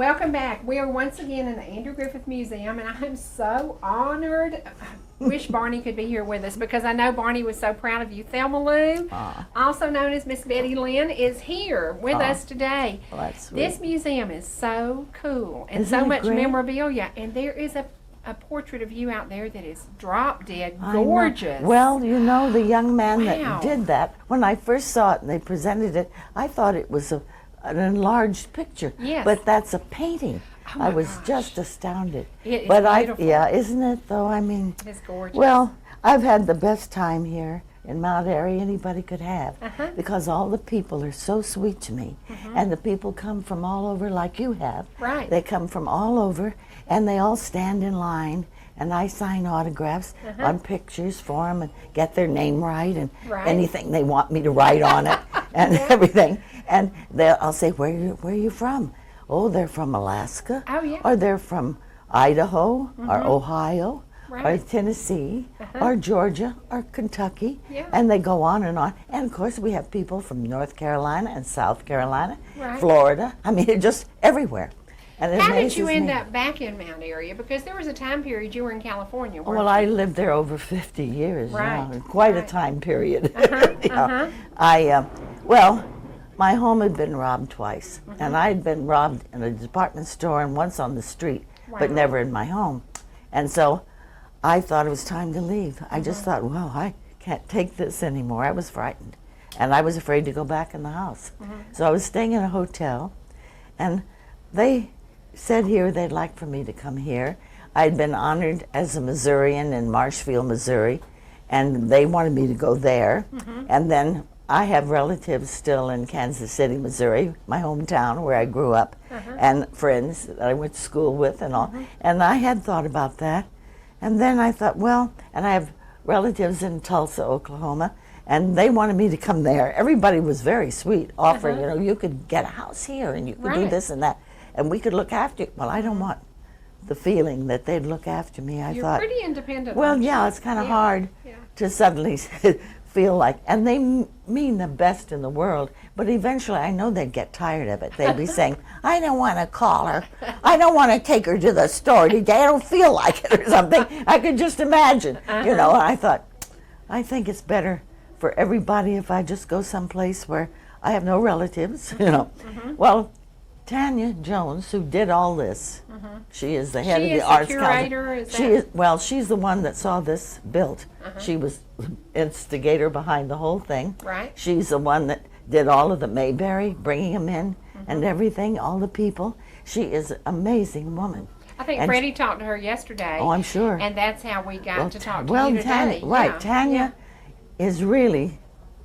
Welcome back. We are once again in the Andrew Griffith Museum, and I am so honored. I wish Barney could be here with us because I know Barney was so proud of you. Thelma Lou, also known as Miss Betty Lynn, is here with us today. Well, that's sweet. This museum is so cool and Isn't so it much great? memorabilia, and there is a portrait of you out there that is drop dead gorgeous. Well, you know, the young man Wow. that did that, when I first saw it and they presented it, I thought it was an enlarged picture. Yes. But that's a painting. Oh I my was gosh. just astounded. It is but beautiful. yeah, isn't it though? I mean, It's gorgeous. well, I've had the best time here in Mount Airy anybody could have because all the people are so sweet to me, and the people come from all over like you have. Right. They come from all over, and they all stand in line, and I sign autographs on pictures for them and get their name right and Right. anything they want me to write on it and everything. And I'll say, where are you from? Oh, they're from Alaska. Oh, yeah. Or they're from Idaho or Ohio or Right. Tennessee or Georgia or Kentucky. Yeah. And they go on and on. And of course we have people from North Carolina and South Carolina, Right. Florida. I mean, it just everywhere. And it How did you amazes end me. up back in Mount Airy? Because there was a time period you were in California, weren't Well, you? I lived there over 50 years. Right, Yeah, quite a right. time period. Well, my home had been robbed twice, and I had been robbed in a department store and once on the street, but Wow. never in my home. And so I thought it was time to leave. I just thought, well, I can't take this anymore. I was frightened, and I was afraid to go back in the house. So I was staying in a hotel, and they said here they'd like for me to come here. I'd been honored as a Missourian in Marshfield, Missouri, and they wanted me to go there. And then I have relatives still in Kansas City, Missouri, my hometown where I grew up, and friends that I went to school with and all. And I had thought about that. And then I thought, well, and I have relatives in Tulsa, Oklahoma, and they wanted me to come there. Everybody was very sweet, offering, you know, you could get a house here and you could do Right. this and that, and we could look after you. Well, I don't want the feeling that they'd look after me. I You're thought, pretty independent. well, aren't yeah, you? it's kind of Yeah. hard Yeah. to suddenly feel like, and they mean the best in the world, but eventually I know they'd get tired of it. They'd be saying, I don't want to call her. I don't want to take her to the store today. I don't feel like it or something. I could just imagine, you know. And I thought, I think it's better for everybody if I just go someplace where I have no relatives, you know. Well, Tanya Jones, who did all this, she is the head She of the is the Arts curator, Council. is She that- is, well, she's the one that saw this built. She was the instigator behind the whole thing. Right. She's the one that did all of the Mayberry, bringing them in and everything, all the people. She is an amazing woman. I think And Freddie talked to her yesterday. Oh, I'm sure. And that's how we got to talk to well, you today. Tanya, right, Yeah, Tanya is really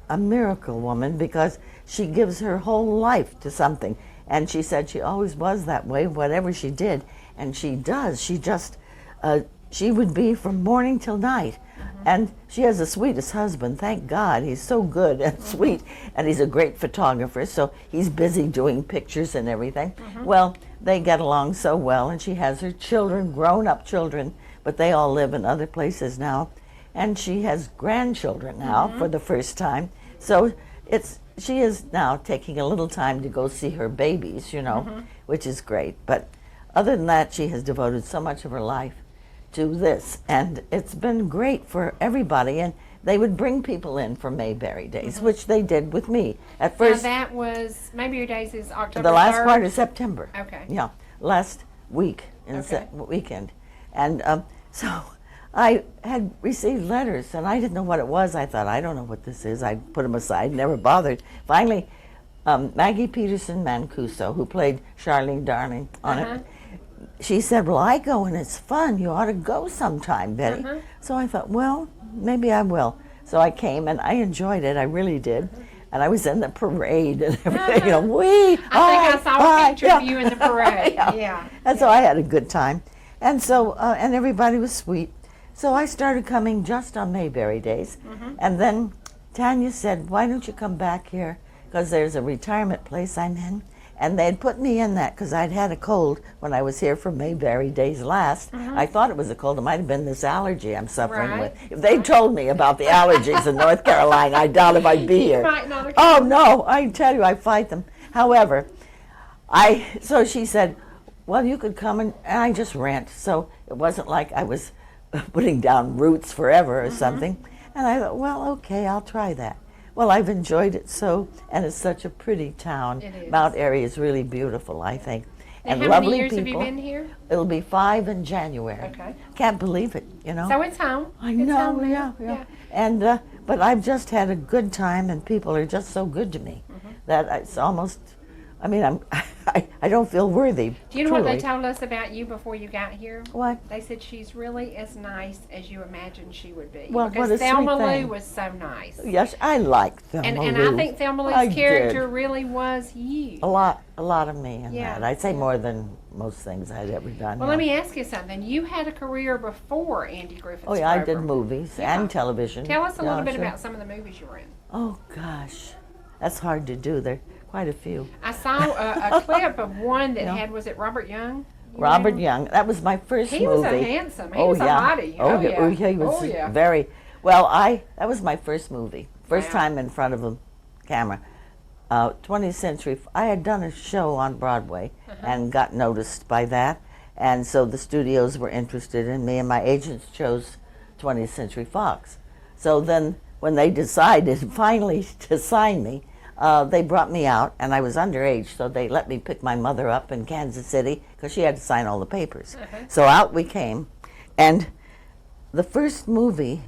a miracle woman because she gives her whole life to something. And she said she always was that way, whatever she did. And she does. She just, she would be from morning till night. And she has the sweetest husband, thank God. He's so good and sweet. And he's a great photographer, so he's busy doing pictures and everything. Well, they get along so well, and she has her children, grown-up children, but they all live in other places now. And she has grandchildren now for the first time. So she is now taking a little time to go see her babies, you know, which is great. But other than that, she has devoted so much of her life to this, and it's been great for everybody. And they would bring people in for Mayberry Days, which they did with me at Now first. that was, maybe your days is October The last 3rd. part of September. Okay. Yeah, last week in Okay. weekend, and so I had received letters, and I didn't know what it was. I thought, I don't know what this is. I put them aside, never bothered. Finally, Maggie Peterson Mancuso, who played Charlene Darling on it, she said, well, I go and it's fun. You ought to go sometime, Betty. So I thought, well, maybe I will. So I came and I enjoyed it. I really did. And I was in the parade and everything, you know, I think I saw a picture of you in the parade. Yeah. And so I had a good time. And so, and everybody was sweet. So I started coming just on Mayberry Days. And then Tanya said, why don't you come back here? Because there's a retirement place I'm in. And they'd put me in that because I'd had a cold when I was here for Mayberry Days last. I thought it was a cold. It might have been this allergy I'm suffering Right. with. If they'd told me about the allergies in North Carolina, I doubt if I'd be here. might not have Oh, no, I tell you, I fight them. However, so she said, Well, you could come and I just rent, so it wasn't like I was putting down roots forever or something. And I thought, well, okay, I'll try that. Well, I've enjoyed it so, and it's such a pretty town. It is. Mount Airy is really beautiful, I think. And how lovely many years people. have you been here? It'll be 5 in January. Okay. Can't believe it, you know. So it's home. I It's know, home yeah, now. yeah. And but I've just had a good time, and people are just so good to me that it's almost. I mean, I don't feel worthy. Do you know what they truly. told us about you before you got here? What? They said she's really as nice as you imagined she would be. Well, because what a sweet Thelma Lou thing. was so nice. Yes, I like Thelma And Lou. I think Thelma I Lou's did. character really was you. A lot of me in Yeah. that. I'd say more than most things I'd ever done. Well, yeah. let me ask you something. You had a career before Andy Griffith's Oh yeah, I did program. movies Yeah. and television. Tell us a little Yeah, bit sure. about some of the movies you were in. Oh gosh, that's hard to do. There are quite a few. I saw a clip of one that Yeah. had, was it Robert Young? You Robert know? Young. That was my first He movie. was a handsome. He oh was a yeah. hottie. Oh, Oh, yeah. Oh, he was Oh, yeah. very well. That was my first movie. First Wow. time in front of a camera. 20th Century. I had done a show on Broadway and got noticed by that, and so the studios were interested in me, and my agents chose 20th Century Fox. So then, when they decided finally to sign me, they brought me out, and I was underage, so they let me pick my mother up in Kansas City because she had to sign all the papers. So out we came, and the first movie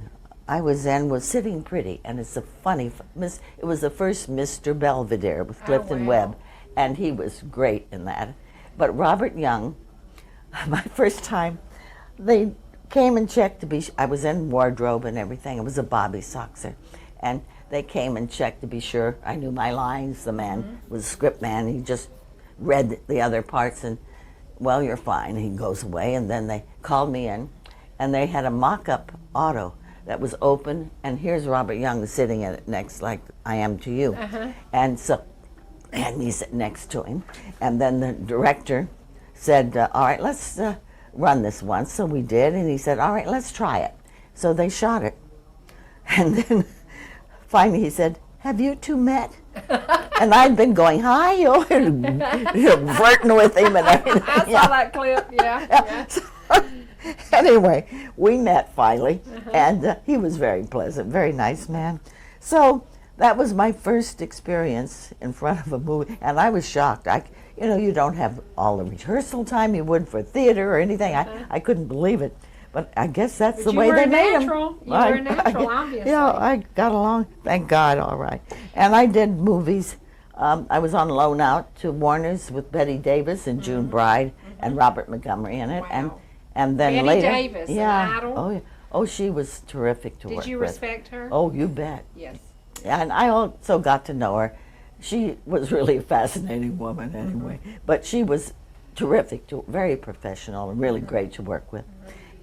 I was in was Sitting Pretty, and it's a funny. It was the first Mr. Belvedere with Clifton wow. Webb, and he was great in that. But Robert Young, my first time, they came and checked to be. I was in wardrobe and everything. It was a Bobby Soxer, and they came and checked to be sure I knew my lines. The man was a script man. He just read the other parts, and well, you're fine. He goes away, and then they called me in, and they had a mock-up auto that was open, and here's Robert Young sitting in it next, like I am to you. And so, and me sitting next to him. And then the director said, all right, let's run this once. So we did, and he said, all right, let's try it. So they shot it. And then finally he said, have you two met? And I'd been going, hi, flirting with him and everything. I saw that clip, yeah. Anyway, we met finally, and he was very pleasant, very nice man. So that was my first experience in front of a movie, and I was shocked. You don't have all the rehearsal time you would for theater or anything. I couldn't believe it, but I guess that's the way they made them. You were a natural, obviously. Yeah, I got along, thank God, all right. And I did movies. I was on loan out to Warner's with Betty Davis and June Bride and Robert Montgomery in it, Wow. and then Betty later, Davis, an yeah, idol? oh yeah, oh she was terrific to work with. Did you respect her? Oh, you bet. Yes. And I also got to know her. She was really a fascinating woman anyway, but she was terrific, very professional and really great to work with.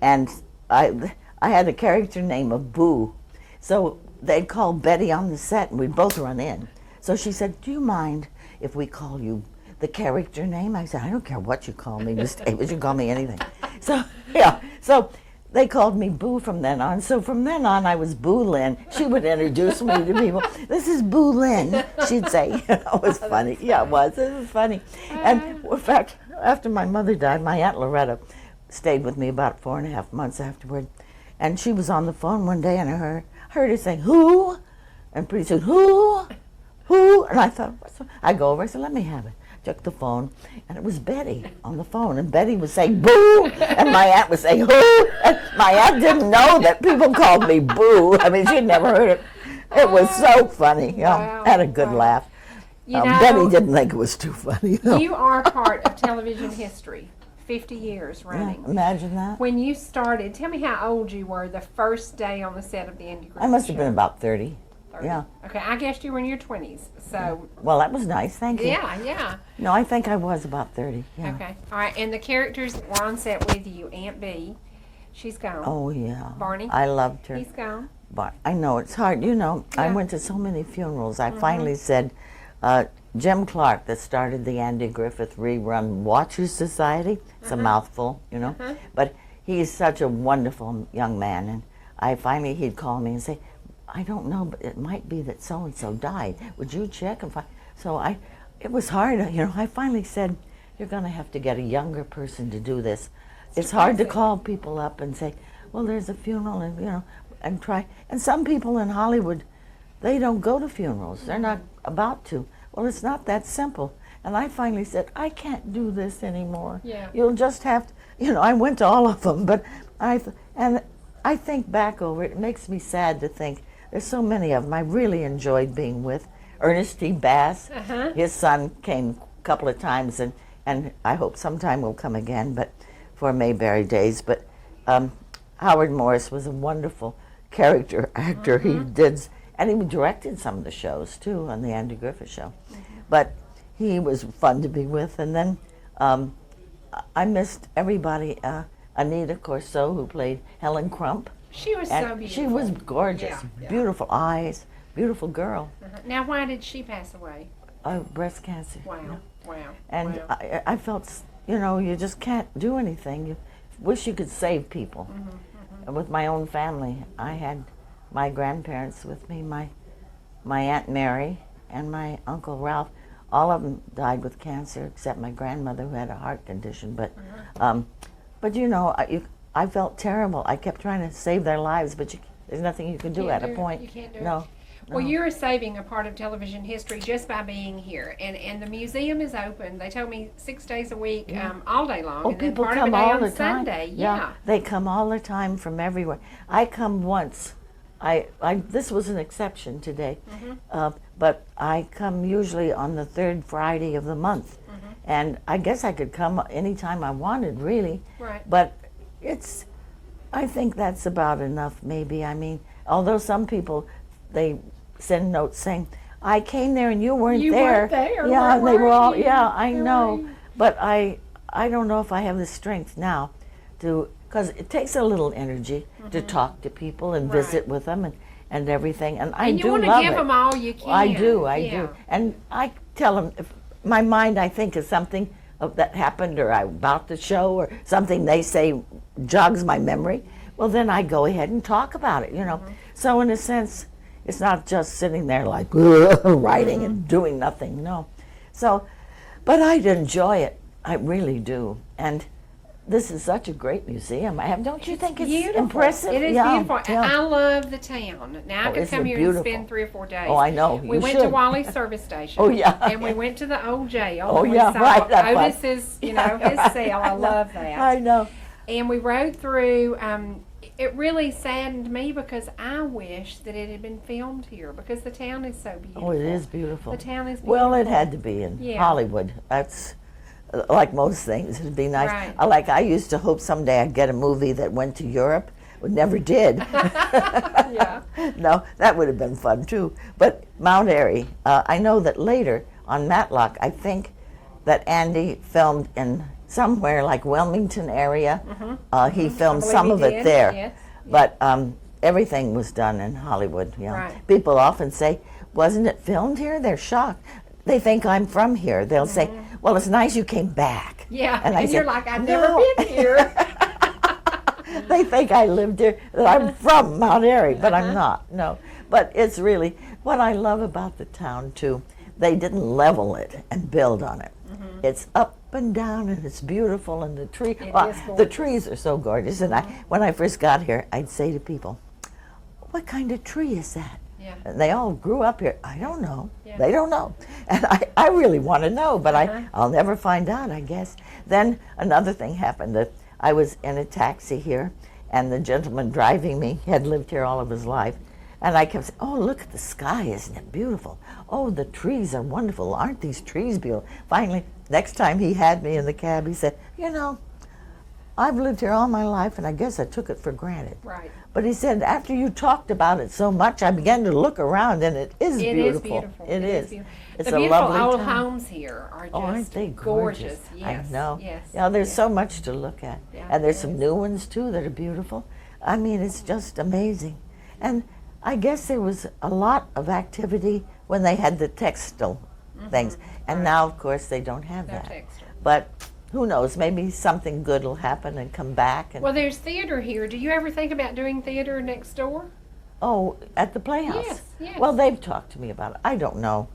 And I had a character name of Boo, so they'd call Betty on the set and we'd both run in. So she said, do you mind if we call you the character name? I said, I don't care what you call me, Miss Davis, you call me anything. So, yeah, so they called me Boo from then on. So from then on, I was Boo Lynn. She would introduce me to people. This is Boo Lynn, she'd say. It was funny. Yeah, it was. It was funny. And in fact, after my mother died, my Aunt Loretta stayed with me about 4.5 months afterward. And she was on the phone one day, and I heard her say, who? And pretty soon, who? And I thought, I go over, I said, let me have it. Took the phone, and it was Betty on the phone, and Betty was saying, boo, and my aunt was saying, who? And my aunt didn't know that people called me Boo. I mean, she'd never heard it. It was so funny. Wow. I had a good laugh. You know, Betty didn't think it was too funny. You are part of television history, 50 years running. Yeah, imagine that. When you started, tell me how old you were the first day on the set of the Andy Griffith I must have Show. been about 30. 30. Yeah. Okay, I guessed you were in your 20s. So, Well, that was nice. Thank you. yeah. No, I think I was about 30. Yeah. Okay. All right, and the characters that were on set with you, Aunt Bee, she's gone. Oh, yeah. Barney? I loved her. He's gone. But I know it's hard. I Yeah. went to so many funerals. I finally said, Jim Clark, that started the Andy Griffith rerun Watchers Society. It's a mouthful, but he's such a wonderful young man. And he'd call me and say, I don't know, but it might be that so-and-so died. Would you check? And so it was hard. I finally said, you're going to have to get a younger person to do this. It's hard to call people up and say, well, there's a funeral, and and try. And some people in Hollywood, they don't go to funerals. They're not about to. Well, it's not that simple. And I finally said, I can't do this anymore. Yeah. You'll just have to, I went to all of them, but I think back over it. It makes me sad to think there's so many of them I really enjoyed being with. Ernest T. Bass, his son came a couple of times, and I hope sometime will come again, but for Mayberry Days. But Howard Morris was a wonderful character actor. He did, and he directed some of the shows too on the Andy Griffith Show. But he was fun to be with. And then I missed everybody. Anita Corso, who played Helen Crump. She was so beautiful. She was gorgeous, beautiful eyes, beautiful girl. Now, why did she pass away? Breast cancer. Wow, wow. And wow. I felt, you just can't do anything. You wish you could save people. And with my own family, I had my grandparents with me, my Aunt Mary and my Uncle Ralph. All of them died with cancer, except my grandmother, who had a heart condition. But I felt terrible. I kept trying to save their lives, but there's nothing you can do at a point. You can't do no. it. Well, you're saving a part of television history just by being here, and the museum is open. They told me 6 days a week, all day long. Oh, and then people part come of a day all on the time. Sunday. Yeah, they come all the time from everywhere. I come once. This was an exception today, but I come usually on the third Friday of the month, and I guess I could come anytime I wanted, really. Right. But I think that's about enough, maybe. I mean, although some people, they send notes saying, I came there and you weren't there. You weren't there. Yeah, Where they were all, you? I Where know. were you? But I don't know if I have the strength now to, because it takes a little energy to talk to people and visit with them and everything. And I do love it. And you want to give them all you can. I do. And I tell them, if my mind, I think, is something that happened or about the show or something they say jogs my memory, well, then I go ahead and talk about it, So in a sense, it's not just sitting there like writing and doing nothing, no. So, but I'd enjoy it. I really do. And this is such a great museum. Don't you think it's beautiful. Impressive? It is beautiful. Yeah. I love the town. Now I could come here and spend 3 or 4 days. Oh, I know. We went to Wally's service station. Oh, yeah. And we went to the old jail. Oh, and we yeah, saw right. Otis's, his cell. I love that. I know. And we rode through. It really saddened me because I wish that it had been filmed here because the town is so beautiful. Oh, it is beautiful. The town is beautiful. Well, it had to be in Hollywood. That's like most things. It'd be nice. Right. I used to hope someday I'd get a movie that went to Europe. We never did. Yeah. No, that would have been fun too. But Mount Airy, I know that later on Matlock, I think that Andy filmed in somewhere like Wilmington area. He filmed some of it there. Yes. But everything was done in Hollywood. Right. People often say, wasn't it filmed here? They're shocked. They think I'm from here. They'll say, well, it's nice you came back. Yeah, and you're say, like, I've no. never been here. They think I lived here, that I'm from Mount Airy, but I'm not, no. But it's really, what I love about the town too, they didn't level it and build on it. It's up and down and it's beautiful and the trees are so gorgeous. And when I first got here, I'd say to people, what kind of tree is that? Yeah. And they all grew up here. I don't know. Yeah. They don't know. And I really want to know, but I'll never find out, I guess. Then another thing happened. That I was in a taxi here, and the gentleman driving me had lived here all of his life. And I kept saying, oh, look at the sky, isn't it beautiful? Oh, the trees are wonderful. Aren't these trees beautiful? Finally, next time he had me in the cab, he said, I've lived here all my life, and I guess I took it for granted. Right. But he said, after you talked about it so much, I began to look around, and it is beautiful. It is beautiful. It is. Beautiful. It's the a beautiful lovely old town. homes here are just Aren't they gorgeous. Yes. I know. Yes. Yeah, there's so much to look at. Yeah, And there's there some is. new ones, too, that are beautiful. I mean, it's just amazing. And I guess there was a lot of activity when they had the textile things. And now, of course, they don't have that. Textile. But who knows, maybe something good will happen and come back. And, Well, there's theater here. Do you ever think about doing theater next door? oh, at the Playhouse? Yes, yes. Well, they've talked to me about it. I don't know.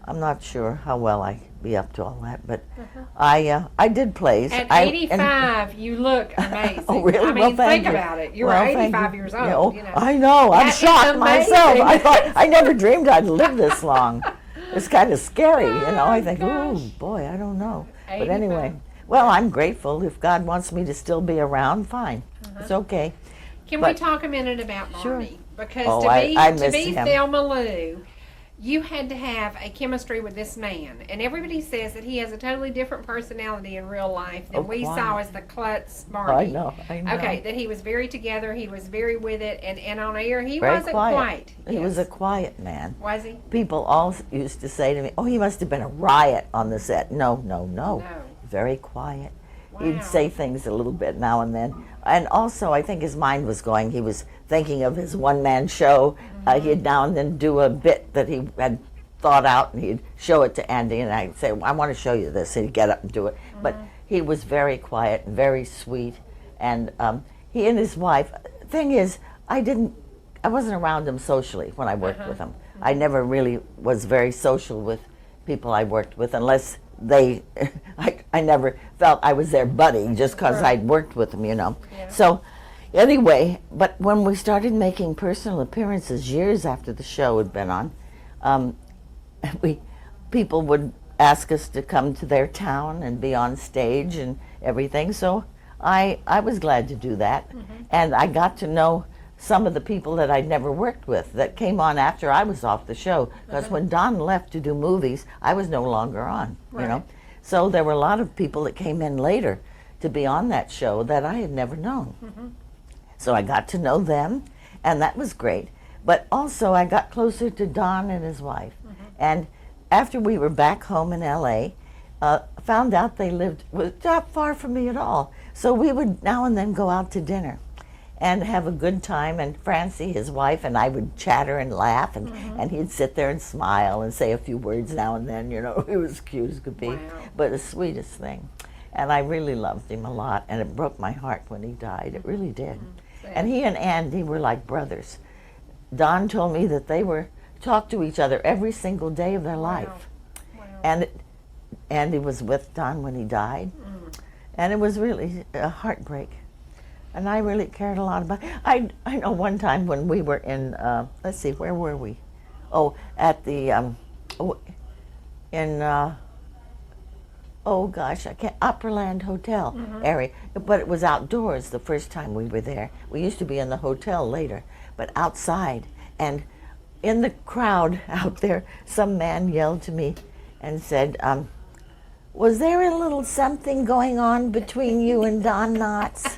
I'm not sure how well I be up to all that, but I did plays. At 85, you look amazing. Oh, really? I mean, Well, thank think you. about it. You're Well, thank 85 you. years Yeah, old. oh, You know. I know. I'm That is shocked myself. amazing. I thought I never dreamed I'd live this long. It's kind of scary, you know. I think, gosh. oh boy, I don't know. 85. But anyway, well, I'm grateful. If God wants me to still be around, fine. It's okay. Can But- we talk a minute about Sure. Barney? Because Oh, to be, I to miss be him. Thelma Lou, you had to have a chemistry with this man. And everybody says that he has a totally different personality in real life than we why? saw as the klutz I Barney. know. Okay, that he was very together, he was very with it, and on air he Very wasn't quiet. quite. He was a Yes. quiet man. Was he? People all used to say to me, oh, he must have been a riot on the set. No. No. Very quiet. Wow. He'd say things a little bit now and then. And also, I think his mind was going. He was thinking of his one-man show. He'd now and then do a bit that he had thought out, and he'd show it to Andy, and I'd say, I want to show you this. And he'd get up and do it. But he was very quiet, very sweet. And he and his wife, thing is, I wasn't around him socially when I worked with him. I never really was very social with people I worked with, unless I never felt I was their buddy just because I'd worked with them, you know. Yeah. So anyway, but when we started making personal appearances years after the show had been on, people would ask us to come to their town and be on stage and everything. So I was glad to do that. And I got to know some of the people that I'd never worked with that came on after I was off the show. Because when Don left to do movies, I was no longer on, you know. So there were a lot of people that came in later to be on that show that I had never known. So I got to know them, and that was great. But also I got closer to Don and his wife. And after we were back home in L.A., found out they lived not far from me at all. So we would now and then go out to dinner and have a good time, and Francie, his wife, and I would chatter and laugh, and he'd sit there and smile and say a few words now and then, you know. He was as cute as could be. Wow. But the sweetest thing. And I really loved him a lot, and it broke my heart when he died. It really did. And he and Andy were like brothers. Don told me that they talked to each other every single day of their life. Wow. And Andy was with Don when he died. And it was really a heartbreak. And I really cared a lot about it. I know one time when we were in, let's see, where were we? Oh, at the, oh gosh, I can't, Operaland Hotel, Airy. But it was outdoors the first time we were there. We used to be in the hotel later, but outside. And in the crowd out there, some man yelled to me and said, was there a little something going on between you and Don Knotts?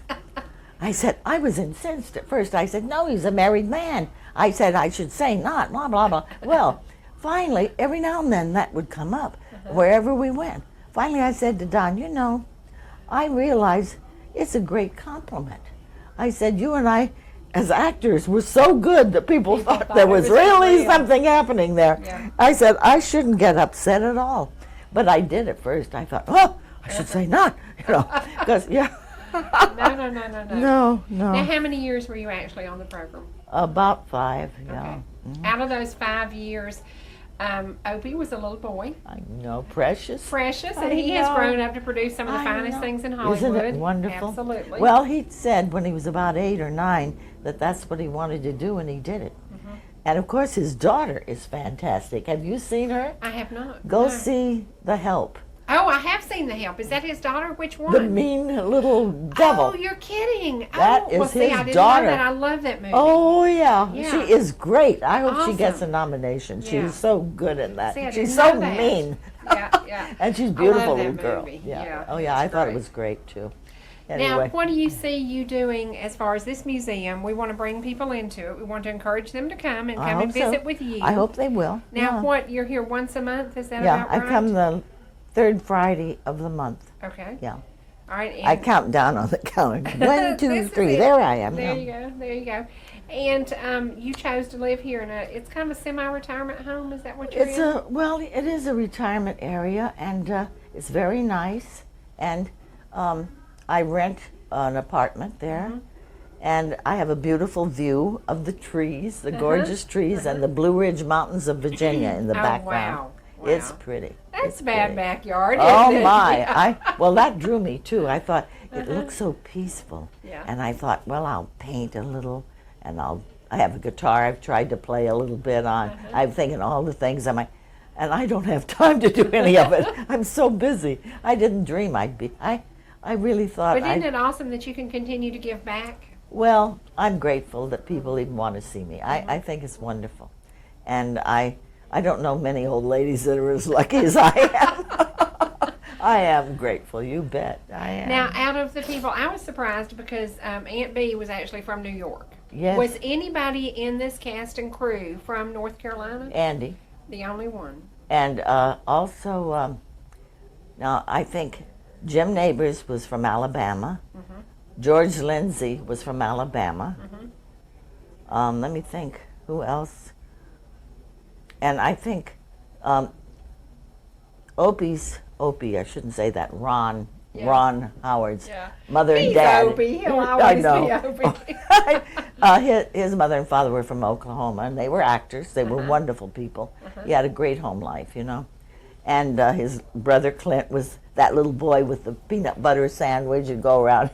I said, I was incensed at first. I said, no, he's a married man. I said, I should say not, blah, blah, blah. Well, finally, every now and then that would come up, wherever we went. Finally, I said to Don, you know, I realize it's a great compliment. I said, you and I, as actors, were so good that people thought there was really something happening there. Yeah. I said, I shouldn't get upset at all. But I did at first. I thought, oh, I should say not, you know, because, yeah. No. No. Now, how many years were you actually on the program? About 5, yeah. Okay. Out of those 5 years, Opie was a little boy. I know, precious. Precious, and I he has know. grown up to produce some of the I finest know. things in Hollywood. Isn't it wonderful? Absolutely. Well, he said when he was about 8 or 9 that that's what he wanted to do, and he did it. And of course, his daughter is fantastic. Have you seen her? I have not. Go No. see The Help. Oh, I have seen The Help. Is that his daughter? Which one? The mean little devil. Oh, you're kidding. That oh, is well, see, his I didn't daughter. know that. I love that movie. Oh, yeah. Yeah. She is great. I hope she gets a Awesome. nomination. Yeah. She's so good in that. See, I She's didn't so know that. mean. Yeah. And she's I love beautiful that little girl. movie. Yeah. Yeah, Oh, yeah. I it's thought great. it was great, too. Now, Anyway. what do you see you doing as far as this museum? We want to bring people into it. We want to encourage them to come and I come and hope so. visit with you. I hope they will. Now, yeah. what, you're here once a month? Is that Yeah, about I right? come the third Friday of the month. Okay. Yeah. All right. And I count down on the calendar. 1, 2, This is 3. it. There I am. There yeah. you go. And you chose to live here in it's kind of a semi-retirement home. Is that what you're It's in? well, it is a retirement area, and it's very nice. And I rent an apartment there, and I have a beautiful view of the trees, the gorgeous trees, and the Blue Ridge Mountains of Virginia in the Oh, background. wow. It's Wow. pretty. That That's bad backyard, Oh isn't it? my! Yeah. Well, that drew me too. I thought it looked so peaceful, Yeah. and I thought, well, I'll paint a little, and I have a guitar. I've tried to play a little bit on. I'm thinking all the things I might, and I don't have time to do any of it. I'm so busy. I didn't dream I'd be. I really thought. But isn't it awesome that you can continue to give back? Well, I'm grateful that people even want to see me. I think it's wonderful, and I don't know many old ladies that are as lucky as I am. I am grateful, you bet. I am. Now, out of the people, I was surprised because Aunt Bee was actually from New York. Yes. Was anybody in this cast and crew from North Carolina? Andy. The only one. And also, now I think Jim Neighbors was from Alabama. George Lindsay was from Alabama. Let me think, who else? And I think Opie, I shouldn't say that, Ron Howard's mother and He's dad. Opie. He'll always be Opie. His mother and father were from Oklahoma, and they were actors. They were wonderful people. He had a great home life, you know. And his brother Clint was that little boy with the peanut butter sandwich and go around,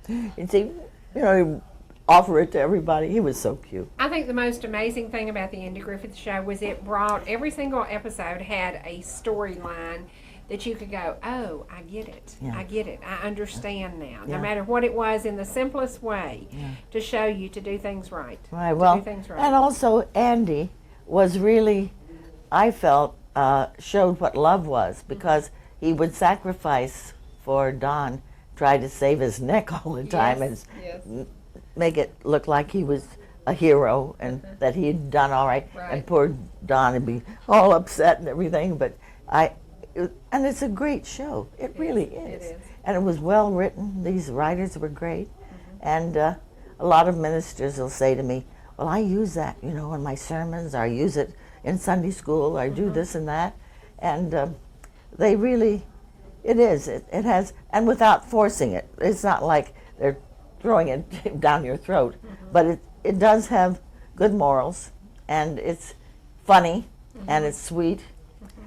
and say, he'd offer it to everybody. He was so cute. I think the most amazing thing about the Andy Griffith Show was it brought, every single episode had a storyline that you could go, oh, I get it. Yeah. I get it. I understand now. Yeah. No matter what it was, in the simplest way, to show you to do things right. Right, To well, do things right. and also Andy was really, I felt, showed what love was, because he would sacrifice for Don, try to save his neck all the time, Yes, and make it look like he was a hero and that he'd done all right. And poor Don would be all upset and everything, but and it's a great show. It really is. It is. And it was well written. These writers were great. And a lot of ministers will say to me, well, I use that, in my sermons, or I use it in Sunday school, or I do this and that. And they really, it has, and without forcing it. It's not like they're throwing it down your throat, but it does have good morals, and it's funny, and it's sweet.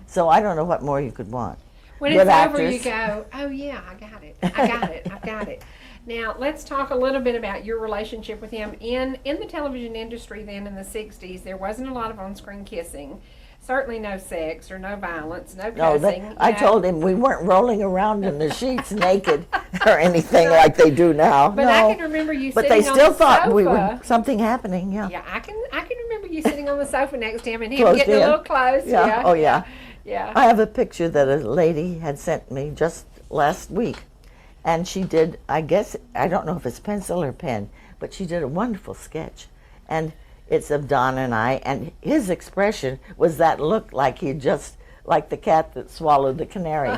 So I don't know what more you could want. When Good it's actors. over, you go, oh yeah, I got it. I've got it. Now, let's talk a little bit about your relationship with him. In the television industry then in the 60s, there wasn't a lot of on-screen kissing. Certainly no sex or no violence, no cussing. I told him we weren't rolling around in the sheets naked or anything like they do now. But no. I can remember you But sitting they on still the thought sofa. we were something happening, yeah. Yeah, I can remember you sitting on the sofa next to him and him Close getting in. a little close. Yeah. Oh, yeah. Yeah. I have a picture that a lady had sent me just last week, and she did, I guess, I don't know if it's pencil or pen, but she did a wonderful sketch. And it's of Don and I, and his expression was that look like he just, like the cat that swallowed the canary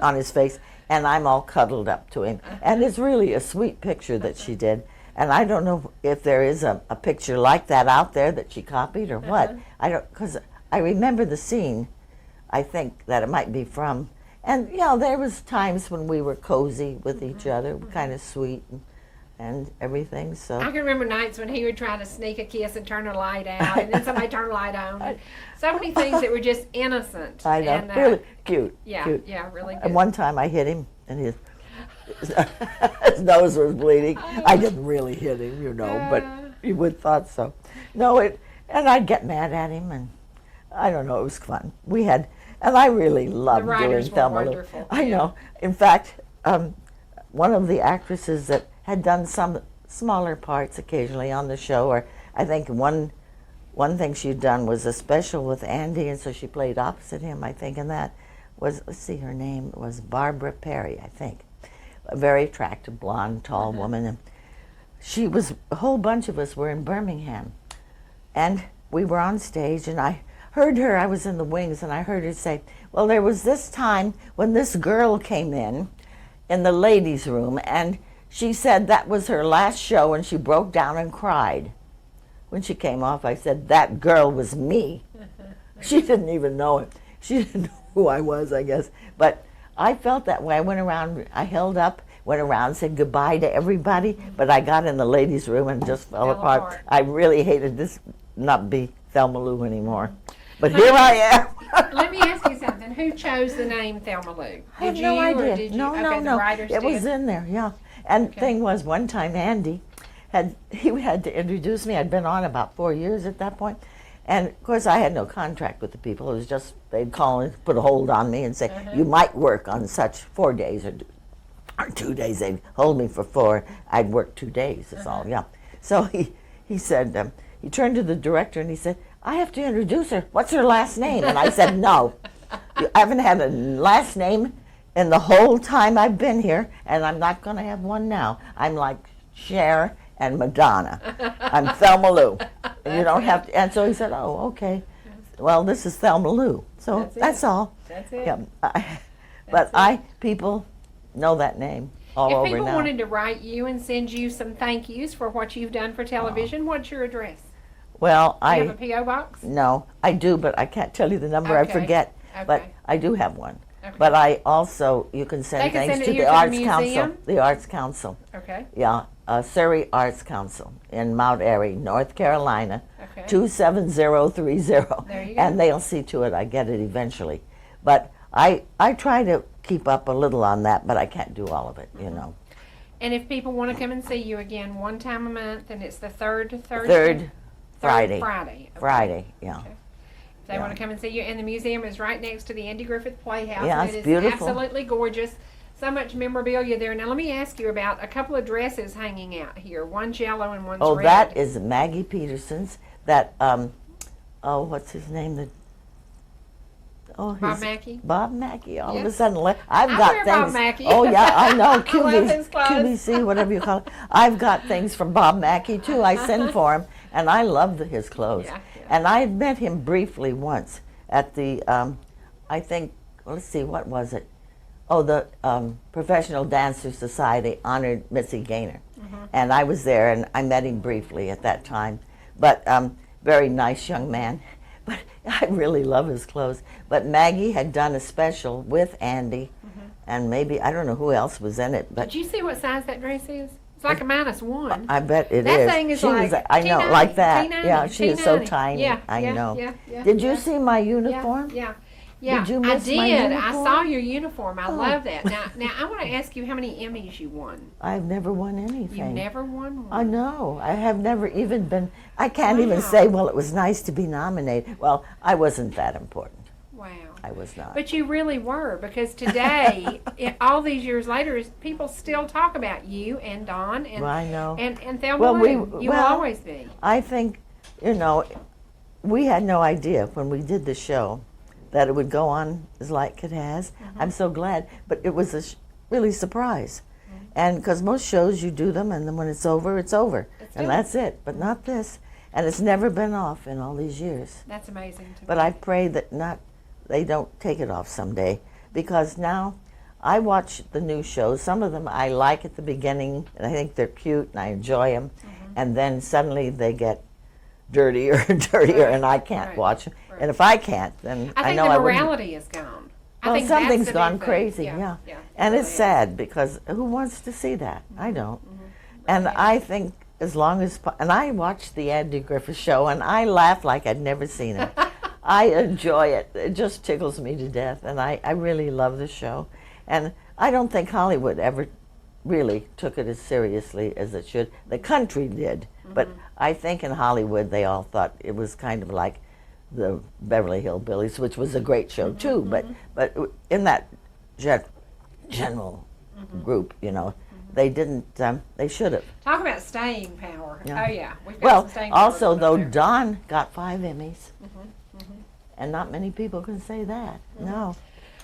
on his face, and I'm all cuddled up to him. And it's really a sweet picture that she did. And I don't know if there is a picture like that out there that she copied or what. I don't, because I remember the scene. I think that it might be from, and there was times when we were cozy with each other, kind of sweet and everything. So I can remember nights when he would try to sneak a kiss and turn the light out, and then somebody turned the light on. And so many things that were just innocent. I know, and, really cute. Yeah, cute. yeah, really good. And one time I hit him, and his nose was bleeding. I didn't really hit him, but you would thought so. No, and I'd get mad at him, and I don't know, it was fun. And I really loved doing Thelma. Wonderful. I know. In fact, one of the actresses that had done some smaller parts occasionally on the show, or I think one thing she'd done was a special with Andy, and so she played opposite him, I think, and that was, let's see, her name was Barbara Perry, I think. A very attractive, blonde, tall woman. And a whole bunch of us were in Birmingham, and we were on stage, and I heard her, I was in the wings, and I heard her say, well, there was this time when this girl came in the ladies' room, and she said that was her last show, and she broke down and cried. When she came off, I said, that girl was me. She didn't even know it. She didn't know who I was, I guess. But I felt that way. I went around, I held up, went around, said goodbye to everybody, but I got in the ladies' room and just fell apart. I really hated this, not be Thelma Lou anymore. But here I am. Let me ask you something. Who chose the name Thelma Lou? I have no idea. Or did you? No, Okay, no. The writers It did. was in there, yeah. And thing was, one time Andy had to introduce me. I'd been on about 4 years at that point. And of course I had no contract with the people. It was just, they'd call and put a hold on me and say, you might work on such 4 days or 2 days. They'd hold me for 4. I'd work 2 days, that's all, yeah. So he said, he turned to the director and he said, I have to introduce her. What's her last name? And I said, no. I haven't had a last name in the whole time I've been here, and I'm not going to have one now. I'm like Cher and Madonna. I'm Thelma Lou. And you don't have to. And so he said, oh, okay. Well, this is Thelma Lou. So that's all. That's it. Yeah. People know that name all over now. If people wanted to write you and send you some thank yous for what you've done for television, what's your address? Well, Do you have a P.O. box? No, I do, but I can't tell you the number. Okay. I forget. Okay. But I do have one. Okay. But I also, you can send They can things send it to here the to the Arts Council. museum? The Arts Council. Okay. Yeah, Surrey Arts Council in Mount Airy, North Carolina, Okay. 27030. There you go. And they'll see to it I get it eventually. But I try to keep up a little on that, but I can't do all of it, you know. And if people want to come and see you again one time a month, and it's the third Thursday? Third Friday. Friday. Okay. Friday, yeah. Okay. If they want to come and see you, and the museum is right next to the Andy Griffith Playhouse. Yeah, and it's it is beautiful. Absolutely gorgeous. So much memorabilia there. Now let me ask you about a couple of dresses hanging out here. One's yellow and one's Oh, red. that is Maggie Peterson's. That, what's his name? Bob Mackey? Bob Mackey. All of a Yes. sudden, I've I got wear things. Bob Mackey. Oh yeah, I know. I love his clothes. QVC, whatever you call it. I've got things from Bob Mackey too. I send for him, and I love his clothes. Yeah. And I met him briefly once at the, I think, let's see, what was it? Oh, the Professional Dancers Society honored Missy Gaynor. And I was there, and I met him briefly at that time. But very nice young man. But I really love his clothes. But Maggie had done a special with Andy, and maybe, I don't know who else was in it. But Did you see what size that dress is? It's like a -1. I bet it is. That thing is she like was, I know, T90, like that. T90, Yeah, she is so T90. tiny. Yeah, I yeah, know. yeah, Did you yeah. see my uniform? Yeah. Yeah, Did you I miss my did. I uniform? saw your uniform. I Oh. love that. Now I want to ask you how many Emmys you won. I've never won anything. You never won one. I know. I have never even been, I can't even say, well, it was nice to be nominated. Well, I wasn't that important. Wow. I was not. But you really were, because today, all these years later, people still talk about you and Don and Well, I know. and Thelma Well, Lou. You will well, always be. I think, we had no idea when we did the show that it would go on as like it has. I'm so glad. But it was a really surprise. And because most shows, you do them, and then when it's over, it's over. It's And done. that's it. But not this. And it's never been off in all these years. That's amazing to me. But I pray that they don't take it off someday, because now I watch the new shows. Some of them I like at the beginning, and I think they're cute, and I enjoy them. And then suddenly they get dirtier and dirtier, and I can't right, watch them. right. And if I can't, then I think know the I wouldn't. morality is gone. I Well, think that's something's the gone big thing. crazy, yeah. And it it's really is. sad, because who wants to see that? I don't. And I think as long as, and I watched the Andy Griffith show, and I laugh like I'd never seen it. I enjoy it. It just tickles me to death, and I really love the show. And I don't think Hollywood ever really took it as seriously as it should. The country did, but I think in Hollywood they all thought it was kind of like the Beverly Hillbillies, which was a great show too, but in that general group, they didn't, they should have. Talk about staying power. Yeah. Oh yeah. We've got Well, some staying power also up though, there. Don got 5 Emmys, and not many people can say that. No.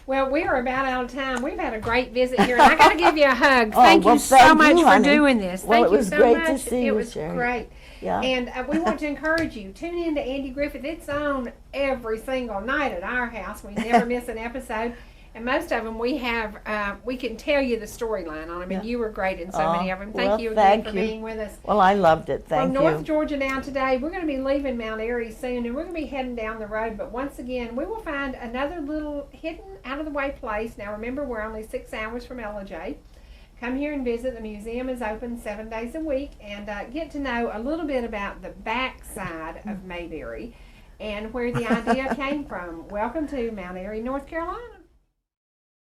Well, we are about out of time. We've had a great visit here, and I got to give you a hug. Oh, Thank well, you so thank much you, for honey. doing this. Well, Thank it you was so great much. to see it you, was Sherry. great. Yeah. And we want to encourage you. Tune in to Andy Griffith. It's on every single night at our house. We never miss an episode. And most of them we have, we can tell you the storyline on them, and you were great in so many of them. Thank well, you again thank for you. being with us. Well, I loved it. From Thank North you. Georgia now today, we're going to be leaving Mount Airy soon, and we're going to be heading down the road. But once again, we will find another little hidden, out-of-the-way place. Now, remember, we're only 6 hours from LJ. Come here and visit. The museum is open 7 days a week, and get to know a little bit about the backside of Mayberry. and where the idea came from. Welcome to Mount Airy, North Carolina.